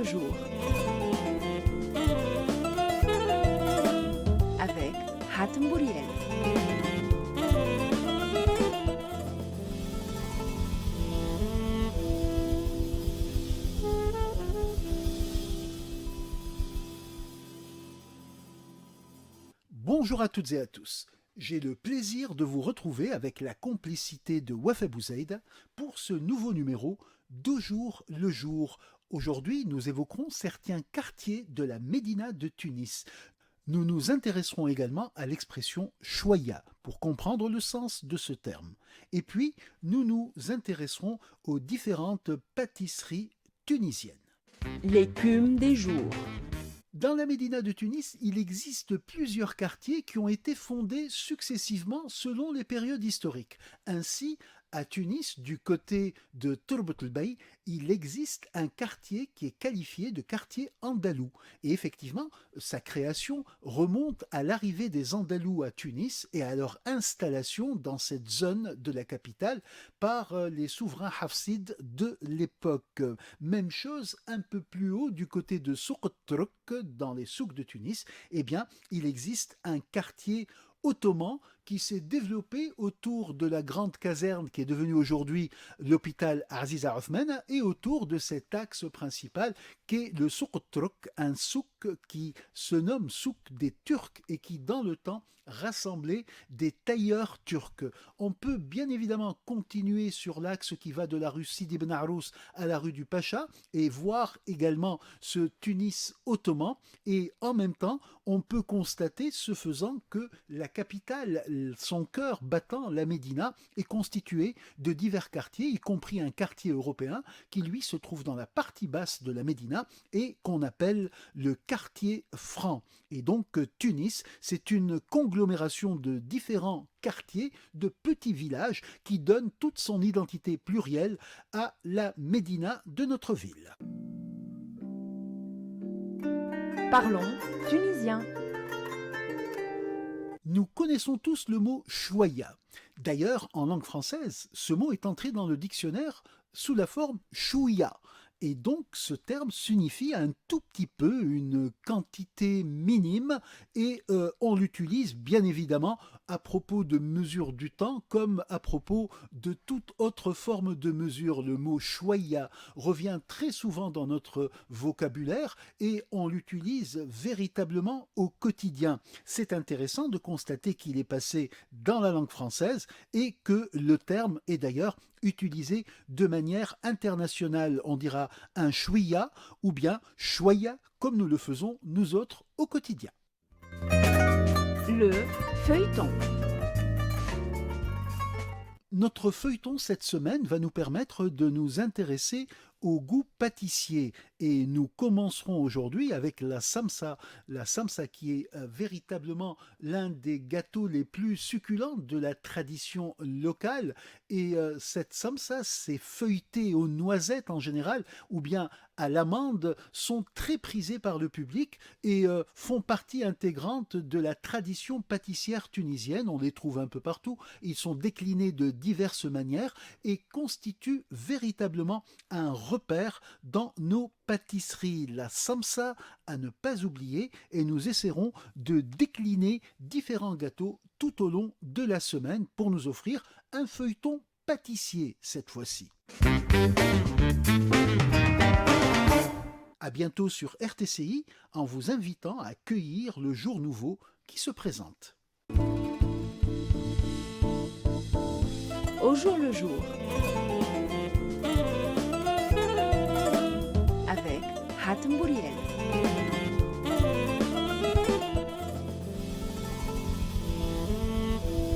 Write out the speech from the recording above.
jour avec Hatem Bouriel. Bonjour à toutes et à tous. J'ai le plaisir de vous retrouver avec la complicité de Wafa Bouzaïda pour ce nouveau numéro d'Au jour le jour. Aujourd'hui, nous évoquerons certains quartiers de la Médina de Tunis. Nous nous intéresserons également à l'expression chouïa pour comprendre le sens de ce terme. Et puis, nous nous intéresserons aux différentes pâtisseries tunisiennes. L'écume des jours. Dans la Médina de Tunis, il existe plusieurs quartiers qui ont été fondés successivement selon les périodes historiques. Ainsi, à Tunis, du côté de Turbat el-Bey, il existe un quartier qui est qualifié de quartier andalou. Et effectivement, sa création remonte à l'arrivée des Andalous à Tunis et à leur installation dans cette zone de la capitale par les souverains hafsides de l'époque. Même chose un peu plus haut du côté de Souk Truk, dans les souks de Tunis, eh bien, il existe un quartier ottoman qui s'est développé autour de la grande caserne qui est devenue aujourd'hui l'hôpital Aziza Othman et autour de cet axe principal qui est le Souk Truk, un souk qui se nomme souk des Turcs et qui dans le temps rassemblait des tailleurs turcs. On peut bien évidemment continuer sur l'axe qui va de la rue Sidi Ben Arous à la rue du Pacha et voir également ce Tunis ottoman et en même temps on peut constater ce faisant que la capitale, son cœur battant, la Médina, est constituée de divers quartiers, y compris un quartier européen qui lui se trouve dans la partie basse de la Médina et qu'on appelle le quartier franc. Et donc Tunis, c'est une conglomération de différents quartiers, de petits villages qui donnent toute son identité plurielle à la Médina de notre ville. Parlons tunisien. Nous connaissons tous le mot chouïa. D'ailleurs, en langue française, ce mot est entré dans le dictionnaire sous la forme chouïa. Et donc ce terme signifie un tout petit peu, une quantité minime, et on l'utilise bien évidemment à propos de mesure du temps comme à propos de toute autre forme de mesure. Le mot chouïa revient très souvent dans notre vocabulaire et on l'utilise véritablement au quotidien. C'est intéressant de constater qu'il est passé dans la langue française et que le terme est d'ailleurs utilisé de manière internationale. On dira un chouïa ou bien chouïa comme nous le faisons nous autres au quotidien. Le feuilleton. Notre feuilleton cette semaine va nous permettre de nous intéresser au goût pâtissier et nous commencerons aujourd'hui avec la samsa qui est véritablement l'un des gâteaux les plus succulents de la tradition locale et cette samsa, ces feuilletés aux noisettes en général ou bien à l'amande sont très prisés par le public et font partie intégrante de la tradition pâtissière tunisienne. On les trouve un peu partout, ils sont déclinés de diverses manières et constituent véritablement un repère dans nos pâtisseries. La samsa à ne pas oublier et nous essaierons de décliner différents gâteaux tout au long de la semaine pour nous offrir un feuilleton pâtissier cette fois-ci. À bientôt sur RTCI en vous invitant à accueillir le jour nouveau qui se présente. Au jour le jour.